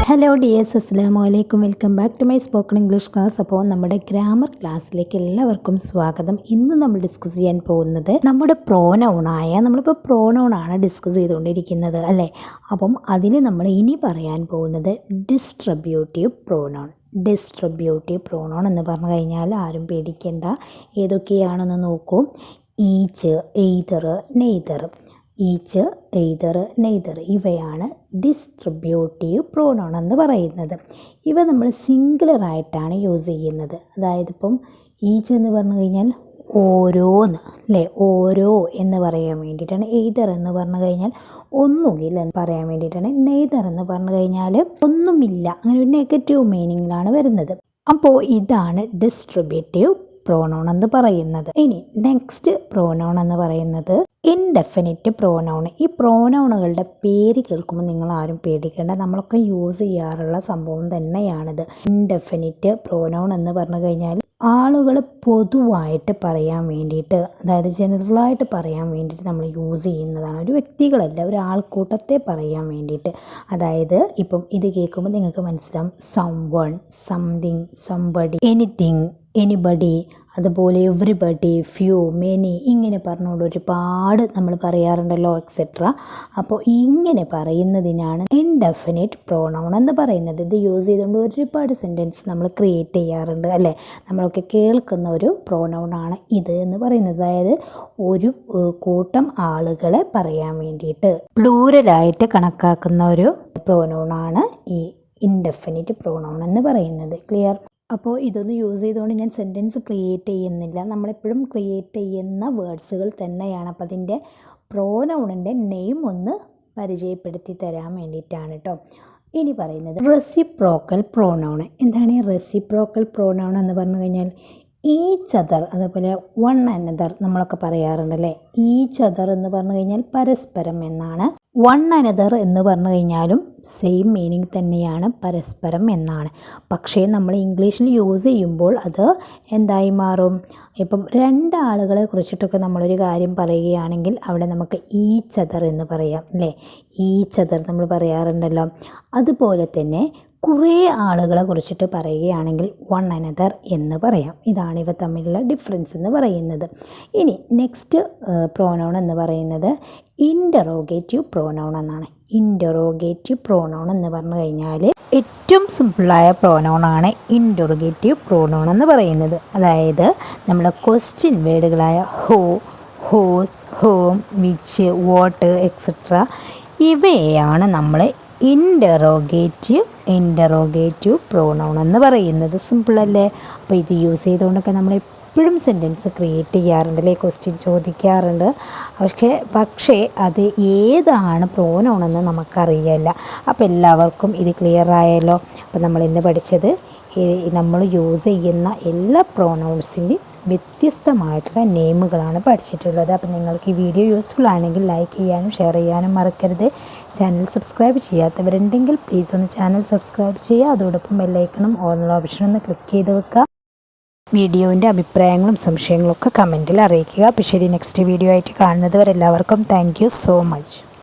Hello dears, അസ്സലാമു അലൈക്കും. Welcome back to my spoken English class. അപ്പോൾ നമ്മുടെ ഗ്രാമർ ക്ലാസ്സിലേക്ക് എല്ലാവർക്കും സ്വാഗതം. ഇന്ന് നമ്മൾ ഡിസ്കസ് ചെയ്യാൻ പോകുന്നത് നമ്മുടെ നമ്മളിപ്പോൾ പ്രോനൗണാണ് ഡിസ്കസ് ചെയ്തുകൊണ്ടിരിക്കുന്നത് അല്ലേ. അപ്പം അതിന് നമ്മൾ ഇനി പറയാൻ പോകുന്നത് ഡിസ്ട്രിബ്യൂട്ടീവ് പ്രോനൗൺ എന്ന് പറഞ്ഞു കഴിഞ്ഞാൽ ആരും പേടിക്കേണ്ട. ഏതൊക്കെയാണെന്ന് നോക്കൂ. Each, either, neither. Each, either, neither ഇവയാണ് ഡിസ്ട്രിബ്യൂട്ടീവ് പ്രോനൗൺ എന്ന് പറയുന്നത്. ഇവ നമ്മൾ സിംഗുലറായിട്ടാണ് യൂസ് ചെയ്യുന്നത്. അതായത് ഇപ്പം ഈച്ച് എന്ന് പറഞ്ഞു കഴിഞ്ഞാൽ ഓരോന്ന് അല്ലേ, ഓരോ എന്ന് പറയാൻ വേണ്ടിയിട്ടാണ്. എയ്തർ എന്ന് പറഞ്ഞു കഴിഞ്ഞാൽ ഒന്നുമില്ല എന്ന് പറയാൻ വേണ്ടിയിട്ടാണ്. നെയ്തർ എന്ന് പറഞ്ഞു കഴിഞ്ഞാൽ ഒന്നുമില്ല, അങ്ങനെ ഒരു നെഗറ്റീവ് മീനിങ്ങിലാണ് വരുന്നത്. അപ്പോൾ ഇതാണ് ഡിസ്ട്രിബ്യൂട്ടീവ് പ്രോനൗൺ എന്ന് പറയുന്നത്. ഇനി നെക്സ്റ്റ് പ്രോനൗൺ എന്ന് പറയുന്നത് ഇൻഡെഫിനിറ്റ് പ്രോനൗൺ. ഈ പ്രോനൗണുകളുടെ പേര് കേൾക്കുമ്പോൾ നിങ്ങൾ ആരും പേടിക്കേണ്ട, നമ്മളൊക്കെ യൂസ് ചെയ്യാറുള്ള സംഭവം തന്നെയാണിത്. ഇൻഡെഫിനിറ്റ് പ്രോനൗൺ എന്ന് പറഞ്ഞു കഴിഞ്ഞാൽ ആളുകൾ പൊതുവായിട്ട് പറയാൻ വേണ്ടിയിട്ട്, അതായത് ജനറലായിട്ട് പറയാൻ വേണ്ടിയിട്ട് നമ്മൾ യൂസ് ചെയ്യുന്നതാണ്. ഒരു വ്യക്തികളല്ല, ഒരു ആൾക്കൂട്ടത്തെ പറയാൻ വേണ്ടിയിട്ട്. അതായത് ഇപ്പം ഇത് കേൾക്കുമ്പോൾ നിങ്ങൾക്ക് മനസ്സിലാവും someone, something, somebody, anything, anybody, അതുപോലെ എവ്രിബഡി, ഫ്യൂ, മെനി, ഇങ്ങനെ പറഞ്ഞുകൊണ്ട് ഒരുപാട് നമ്മൾ പറയാറുണ്ടല്ലോ, എക്സെട്ര. അപ്പോൾ ഇങ്ങനെ പറയുന്നതിനാണ് ഇൻഡെഫിനിറ്റ് പ്രോനൗൺ എന്ന് പറയുന്നത്. ഇത് യൂസ് ചെയ്തുകൊണ്ട് ഒരുപാട് സെൻറ്റൻസ് നമ്മൾ ക്രിയേറ്റ് ചെയ്യാറുണ്ട് അല്ലേ. നമ്മളൊക്കെ കേൾക്കുന്ന ഒരു പ്രോനൗണാണ് ഇത് എന്ന് പറയുന്നത്. അതായത് ഒരു കൂട്ടം ആളുകളെ പറയാൻ വേണ്ടിയിട്ട് പ്ലൂരലായിട്ട് കണക്കാക്കുന്ന ഒരു പ്രോനൗണാണ് ഈ ഇൻഡെഫിനിറ്റ് പ്രോനൗൺ എന്ന് പറയുന്നത്. ക്ലിയർ? അപ്പോൾ ഇതൊന്ന് യൂസ് ചെയ്തുകൊണ്ട് ഞാൻ സെൻറ്റൻസ് ക്രിയേറ്റ് ചെയ്യുന്നില്ല, നമ്മളെപ്പോഴും ക്രിയേറ്റ് ചെയ്യുന്ന വേർഡ്സുകൾ തന്നെയാണ്. അപ്പോൾ അതിൻ്റെ പ്രോനൗണിൻ്റെ നെയിം ഒന്ന് പരിചയപ്പെടുത്തി തരാൻ വേണ്ടിയിട്ടാണ് കേട്ടോ. ഇനി പറയുന്നത് റെസിപ്രോക്കൽ പ്രോനൗൺ. എന്താണ് ഈ റെസിപ്രോക്കൽ പ്രോനൗൺ എന്ന് പറഞ്ഞു കഴിഞ്ഞാൽ ഈച്ച് അതർ, അതുപോലെ വൺ അനദർ നമ്മളൊക്കെ പറയാറുണ്ടല്ലേ. ഈച്ച് അതർ എന്ന് പറഞ്ഞു കഴിഞ്ഞാൽ പരസ്പരം എന്നാണ്. വൺ അനദർ എന്ന് പറഞ്ഞു കഴിഞ്ഞാലും സെയിം മീനിങ് തന്നെയാണ്, പരസ്പരം എന്നാണ്. പക്ഷേ നമ്മൾ ഇംഗ്ലീഷിൽ യൂസ് ചെയ്യുമ്പോൾ അത് എന്തായി മാറും? ഇപ്പം രണ്ടാളുകളെ കുറിച്ചിട്ടൊക്കെ നമ്മളൊരു കാര്യം പറയുകയാണെങ്കിൽ അവിടെ നമുക്ക് ഈച്ച് അതർ എന്ന് പറയാം അല്ലേ. ഈച്ച് അതർ നമ്മൾ പറയാറുണ്ടല്ലോ. അതുപോലെ തന്നെ കുറേ ആളുകളെ കുറിച്ചിട്ട് പറയുകയാണെങ്കിൽ വൺ അനദർ എന്ന് പറയാം. ഇതാണ് ഇവ തമ്മിലുള്ള ഡിഫറൻസ് എന്ന് പറയുന്നത്. ഇനി നെക്സ്റ്റ് പ്രോനൗൺ എന്ന് പറയുന്നത് ഇൻ്ററോഗേറ്റീവ് പ്രോനൗൺ എന്നാണ്. ഇൻ്ററോഗേറ്റീവ് പ്രോനൗൺ എന്ന് പറഞ്ഞു കഴിഞ്ഞാൽ ഏറ്റവും സിമ്പിളായ പ്രോനൗണാണ് ഇൻ്ററോഗേറ്റീവ് പ്രോനൗൺ എന്ന് പറയുന്നത്. അതായത് നമ്മുടെ ക്വസ്റ്റ്യൻ വേർഡുകളായ who, whose, whom, which, what, etcetera ഇവയാണ് നമ്മൾ ഇൻ്ററോഗേറ്റീവ് പ്രോനൗൺ എന്ന് പറയുന്നത്. സിമ്പിളല്ലേ? അപ്പോൾ ഇത് യൂസ് ചെയ്തുകൊണ്ടൊക്കെ നമ്മൾ എപ്പോഴും സെൻറ്റൻസ് ക്രിയേറ്റ് ചെയ്യാറുണ്ട്, ക്വസ്റ്റ്യൻ ചോദിക്കാറുണ്ട്. പക്ഷേ അത് ഏതാണ് പ്രോനൗൺ എന്ന് നമുക്കറിയില്ല. അപ്പോൾ എല്ലാവർക്കും ഇത് ക്ലിയർ ആയല്ലോ. അപ്പോൾ നമ്മൾ ഇന്ന് പഠിച്ചത് നമ്മൾ യൂസ് ചെയ്യുന്ന എല്ലാ പ്രോനൗൺസിൻ്റെയും വ്യത്യസ്തമായിട്ടുള്ള നെയിമുകളാണ് പഠിച്ചിട്ടുള്ളത്. അപ്പോൾ നിങ്ങൾക്ക് ഈ വീഡിയോ യൂസ്ഫുൾ ആണെങ്കിൽ ലൈക്ക് ചെയ്യാനും ഷെയർ ചെയ്യാനും മറക്കരുത്. ചാനൽ സബ്സ്ക്രൈബ് ചെയ്യാത്തവരുണ്ടെങ്കിൽ പ്ലീസ് ഒന്ന് ചാനൽ സബ്സ്ക്രൈബ് ചെയ്യുക. അതോടൊപ്പം ബെല്ലൈക്കണും ഓൾ ഓപ്ഷൻ ഒന്ന് ക്ലിക്ക് ചെയ്ത് വെക്കുക. വീഡിയോൻ്റെ അഭിപ്രായങ്ങളും സംശയങ്ങളും ഒക്കെ കമൻറ്റിൽ അറിയിക്കുക. അപ്പോൾ ശരി, നെക്സ്റ്റ് വീഡിയോ ആയിട്ട് കാണുന്നത് വരെ എല്ലാവർക്കും താങ്ക് യു സോ മച്ച്.